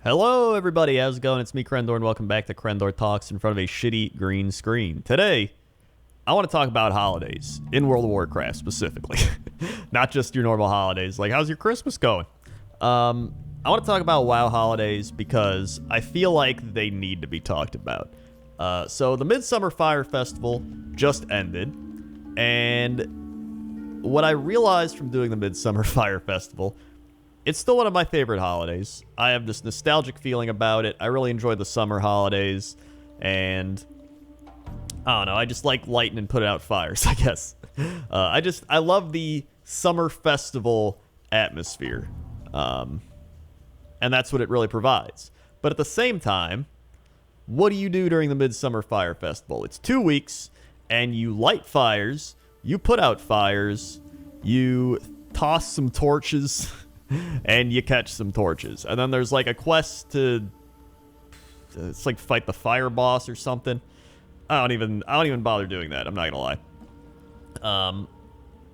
Hello everybody, how's it going? It's me, Crendor, and welcome back to Crendor Talks in front of a shitty green screen. Today, I want to talk about holidays, in World of Warcraft specifically. Not just your normal holidays, like how's your Christmas going? I want to talk about WoW holidays because I feel like they need to be talked about. So the Midsummer Fire Festival just ended, and what I realized from doing the Midsummer Fire Festival, it's still one of my favorite holidays. I have this nostalgic feeling about it. I really enjoy the summer holidays, and I don't know, I just like lighting and putting out fires, I guess. I love the summer festival atmosphere, and that's what it really provides. But at the same time, what do you do during the Midsummer Fire Festival? It's 2 weeks, and you light fires, you put out fires, you toss some torches, and you catch some torches. And then there's like a quest to, it's like fight the fire boss or something. I don't even bother doing that. I'm not gonna lie.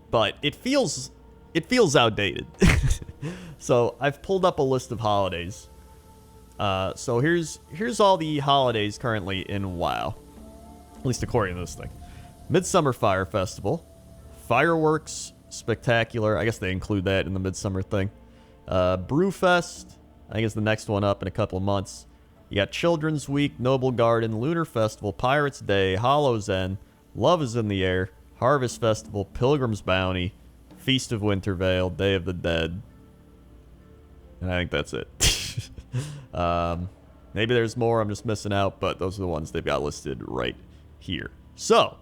But it feels outdated. So I've pulled up a list of holidays. So here's all the holidays currently in WoW, at least according to this thing. Midsummer Fire Festival, Fireworks Spectacular. I guess they include that in the Midsummer thing. Brewfest, I think is the next one up in a couple of months. You got Children's Week, Noble Garden, Lunar Festival, Pirates Day, Hollow's End, Love is in the Air, Harvest Festival, Pilgrim's Bounty, Feast of Wintervale, Day of the Dead. And I think that's it. Maybe there's more I'm just missing out, but those are the ones they've got listed right here. So,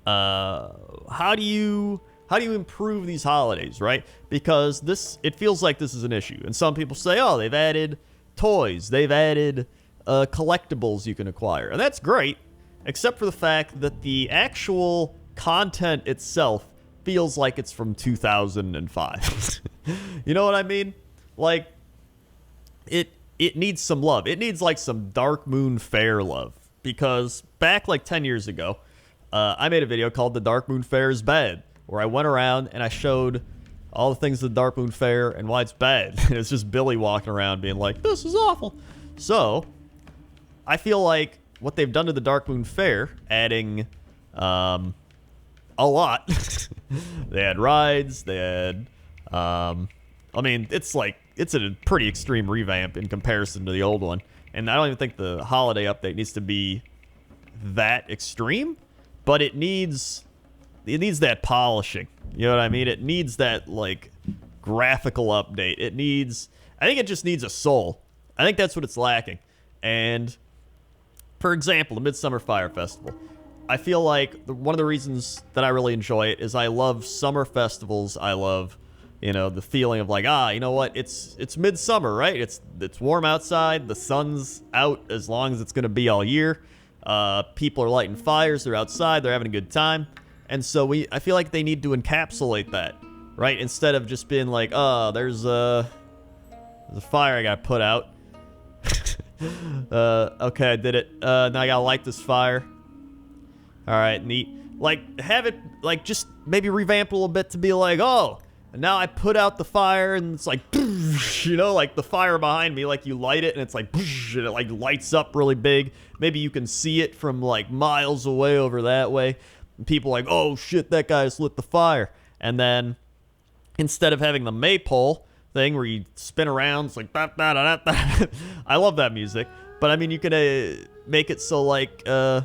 how do you improve these holidays, right? Because it feels like this is an issue. And some people say, oh, they've added toys, they've added collectibles you can acquire. And that's great, except for the fact that the actual content itself feels like it's from 2005. You know what I mean? Like, it needs some love. It needs like some Dark Moon Fair love. Because back like 10 years ago, I made a video called The Dark Moon Fair is Bad, where I went around and I showed all the things of the Dark Moon Fair and why it's bad. And it's just Billy walking around being like, this is awful. So, I feel like what they've done to the Dark Moon Fair, adding a lot. They had rides, they had, it's a pretty extreme revamp in comparison to the old one. And I don't even think the holiday update needs to be that extreme, but it needs that polishing. You know what I mean? It needs that, like, graphical update. I think it just needs a soul. I think that's what it's lacking. And, for example, the Midsummer Fire Festival. I feel like one of the reasons that I really enjoy it is I love summer festivals. I love, the feeling of like, you know what? It's midsummer, right? It's warm outside. The sun's out as long as it's going to be all year. People are lighting fires. They're outside. They're having a good time. And so I feel like they need to encapsulate that, right? Instead of just being like, there's a fire I got to put out. Okay, I did it. Now I got to light this fire. All right, neat. Like, have it, like, just maybe revamp a little bit to be like, and now I put out the fire, and it's like, like the fire behind me, like you light it, and it's like, and it like lights up really big. Maybe you can see it from like miles away over that way. And people are like, oh shit, that guy just lit the fire. And then instead of having the maypole thing where you spin around, it's like, I love that music. But I mean, you could make it so like, I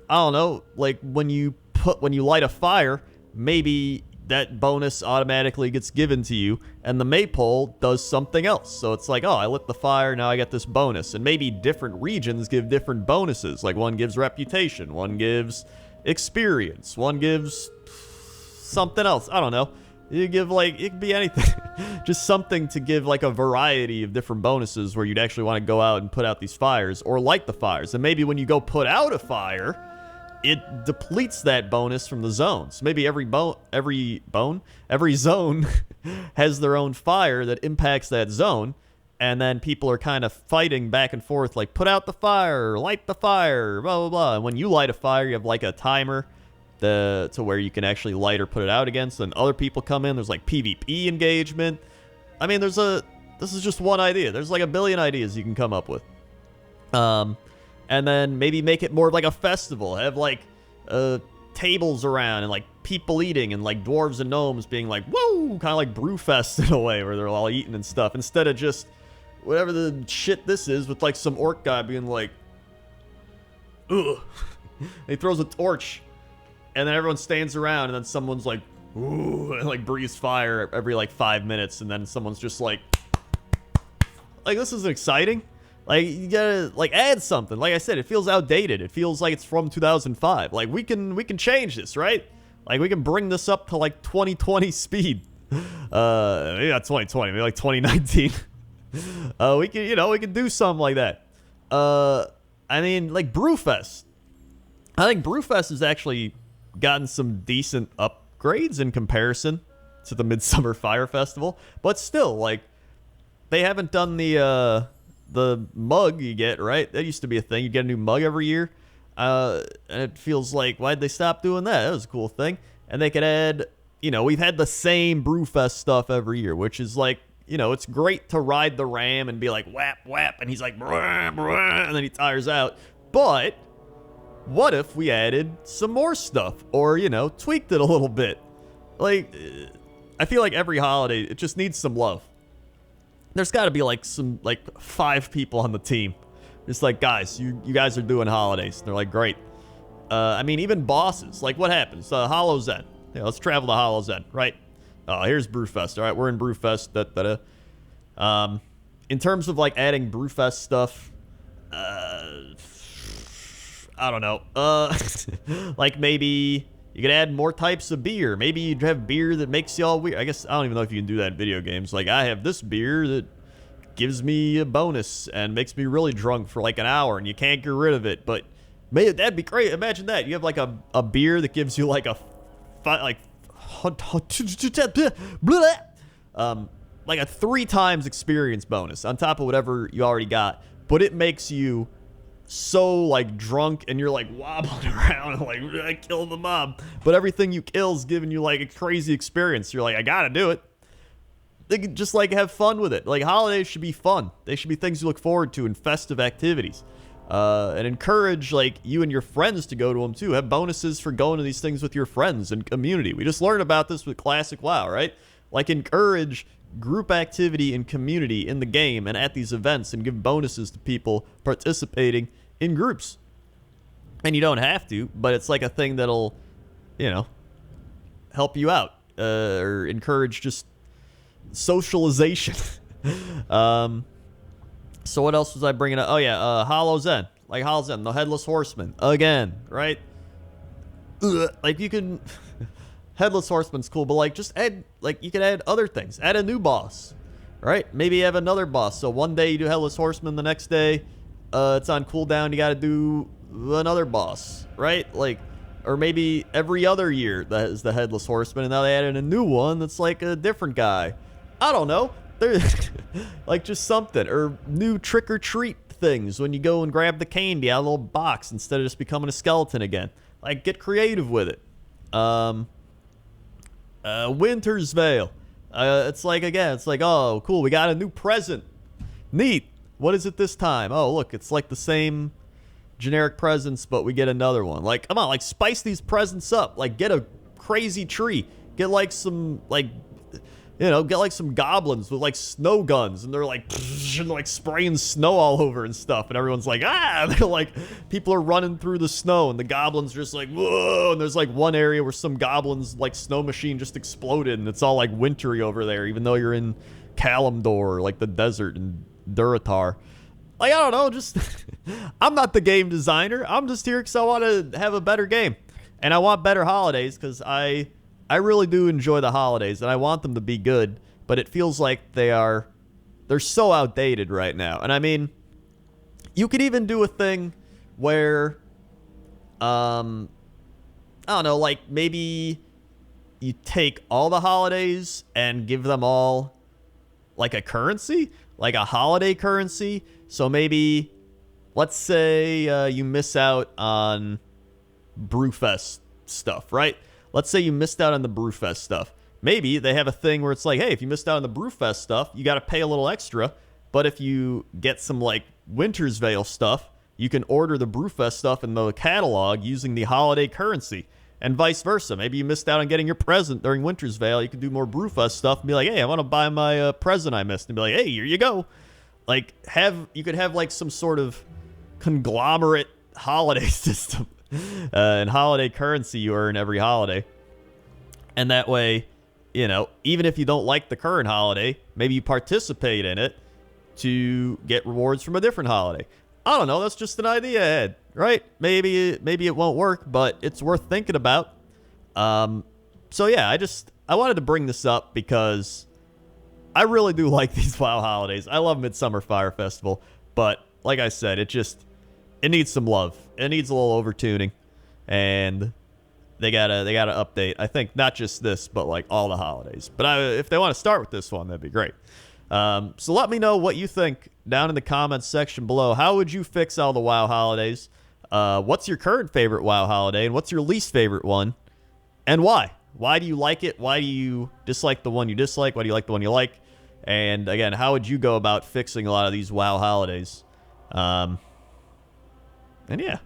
don't know, like when you light a fire, maybe that bonus automatically gets given to you, and the maypole does something else. So it's like, I lit the fire, now I get this bonus. And maybe different regions give different bonuses. Like one gives reputation, one gives experience, one gives something else. I don't know. You give like, it could be anything. Just something to give like a variety of different bonuses where you'd actually want to go out and put out these fires or light the fires. And maybe when you go put out a fire, it depletes that bonus from the zones. Maybe every zone has their own fire that impacts that zone, and then people are kind of fighting back and forth, like put out the fire, light the fire, blah blah blah. And when you light a fire, you have like a timer to where you can actually light or put it out again. So then other people come in. There's like PvP engagement. I mean, there's a This is just one idea. There's like a billion ideas you can come up with. And then maybe make it more of like a festival. Have like tables around and like people eating and like dwarves and gnomes being like, whoa, kind of like Brewfest in a way where they're all eating and stuff. Instead of just whatever the shit this is with like some orc guy being like, ugh. He throws a torch and then everyone stands around and then someone's like, ooh, and like breathes fire every like 5 minutes and then someone's just like this is exciting. Like, you gotta, like, add something. Like I said, it feels outdated. It feels like it's from 2005. Like, we can change this, right? Like, we can bring this up to, like, 2020 speed. Maybe not 2020, maybe, like, 2019. We can do something like that. I mean, like, Brewfest. I think Brewfest has actually gotten some decent upgrades in comparison to the Midsummer Fire Festival. But still, like, they haven't done the mug you get, right? That used to be a thing. You get a new mug every year. And it feels like, why'd they stop doing that? That was a cool thing. And they could add, we've had the same Brewfest stuff every year, which is like, it's great to ride the ram and be like, whap, whap. And he's like, brah, brah, and then he tires out. But what if we added some more stuff or, tweaked it a little bit? Like, I feel like every holiday, it just needs some love. There's got to be like 5 people on the team. Just like, guys, you guys are doing holidays. And they're like, great. I mean, even bosses. Like, what happens? Hollow's End. Yeah, let's travel to Hollow's End, right? Here's Brewfest. All right, we're in Brewfest. In terms of like adding Brewfest stuff, I don't know. Like maybe you could add more types of beer. Maybe you'd have beer that makes you all weird. I guess I don't even know if you can do that in video games. Like, I have this beer that gives me a bonus and makes me really drunk for like an hour, and you can't get rid of it. But man, that'd be great. Imagine that. You have like a beer that gives you like a 3 times experience bonus on top of whatever you already got. But it makes you so like drunk and you're like wobbling around and like, I killed the mob, but everything you kill's giving you like a crazy experience. You're like, I gotta do it. They could just like have fun with it. Like, holidays should be fun. They should be things you look forward to and festive activities, and encourage like you and your friends to go to them too. Have bonuses for going to these things with your friends and community. We just learned about this with Classic WoW, right? Like, encourage group activity and community in the game and at these events, and give bonuses to people participating in groups. And you don't have to, but it's like a thing that'll, help you out, or encourage just socialization. So what else was I bringing up? Oh yeah, Hollow's End. Like Hollow's End, the Headless Horseman again, right? Like, you can Headless Horseman's cool, but like, just add, like, you can add other things. Add a new boss, right? Maybe you have another boss. So one day you do Headless Horseman, the next day it's on cooldown, you gotta do another boss, right? Like, or maybe every other year that is the Headless Horseman, and now they added a new one that's like a different guy. I don't know. They're like, just something. Or new trick or treat things when you go and grab the candy out of a little box instead of just becoming a skeleton again. Like, get creative with it. Winter's Veil. It's like, again, it's like, oh, cool, we got a new present. Neat. What is it this time? Oh, look, it's like the same generic presents, but we get another one. Like, come on, like, spice these presents up. Like, get a crazy tree. Get like some, like, get like some goblins with like snow guns, and they're like, and like spraying snow all over and stuff, and everyone's like, ah, they're like, people are running through the snow, and the goblins are just like, whoa, and there's like one area where some goblins like snow machine just exploded, and it's all like wintry over there, even though you're in Kalimdor, like the desert, and Duratar. Like, I don't know, just I'm not the game designer. I'm just here because I want to have a better game, and I want better holidays, because I really do enjoy the holidays, and I want them to be good, but it feels like they're so outdated right now. And I mean, you could even do a thing where, I don't know, like, maybe you take all the holidays and give them all like a currency, like a holiday currency. So maybe, let's say you miss out on Brewfest stuff, right? Let's say you missed out on the Brewfest stuff. maybe they have a thing where it's like, hey, if you missed out on the Brewfest stuff, you got to pay a little extra. But if you get some like Winter's Veil stuff, you can order the Brewfest stuff in the catalog using the holiday currency, and vice versa. Maybe you missed out on getting your present during Winter's Veil. You can do more Brewfest stuff and be like, hey, I want to buy my present I missed, and be like, hey, here you go. Like, you could have like some sort of conglomerate holiday system and holiday currency you earn every holiday. And that way, you know, even if you don't like the current holiday, maybe you participate in it to get rewards from a different holiday. I don't know. That's just an idea ahead, right? Maybe it won't work, but it's worth thinking about. So yeah, I wanted to bring this up because I really do like these WoW holidays. I love Midsummer Fire Festival, but like I said, it needs some love. It needs a little overtuning, and they gotta update. I think not just this, but like all the holidays. But if they want to start with this one, that'd be great. So let me know what you think down in the comments section below. How would you fix all the WoW holidays? What's your current favorite WoW holiday, and what's your least favorite one, and why? Why do you like it? Why do you dislike the one you dislike? Why do you like the one you like? And again, how would you go about fixing a lot of these WoW holidays? And yeah.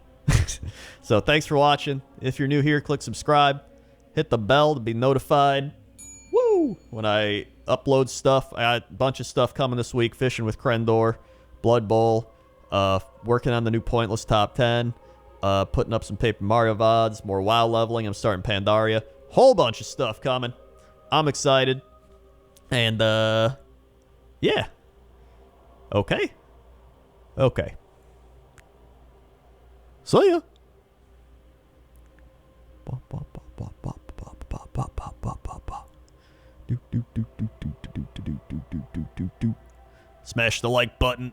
So thanks for watching. If you're new here, click subscribe. Hit the bell to be notified. Woo! When I upload stuff. I got a bunch of stuff coming this week. Fishing with Crendor, Blood Bowl, working on the new Pointless Top 10, putting up some Paper Mario VODs, more WoW leveling. I'm starting Pandaria. Whole bunch of stuff coming. I'm excited. And, yeah. Okay. See ya. Smash the like button.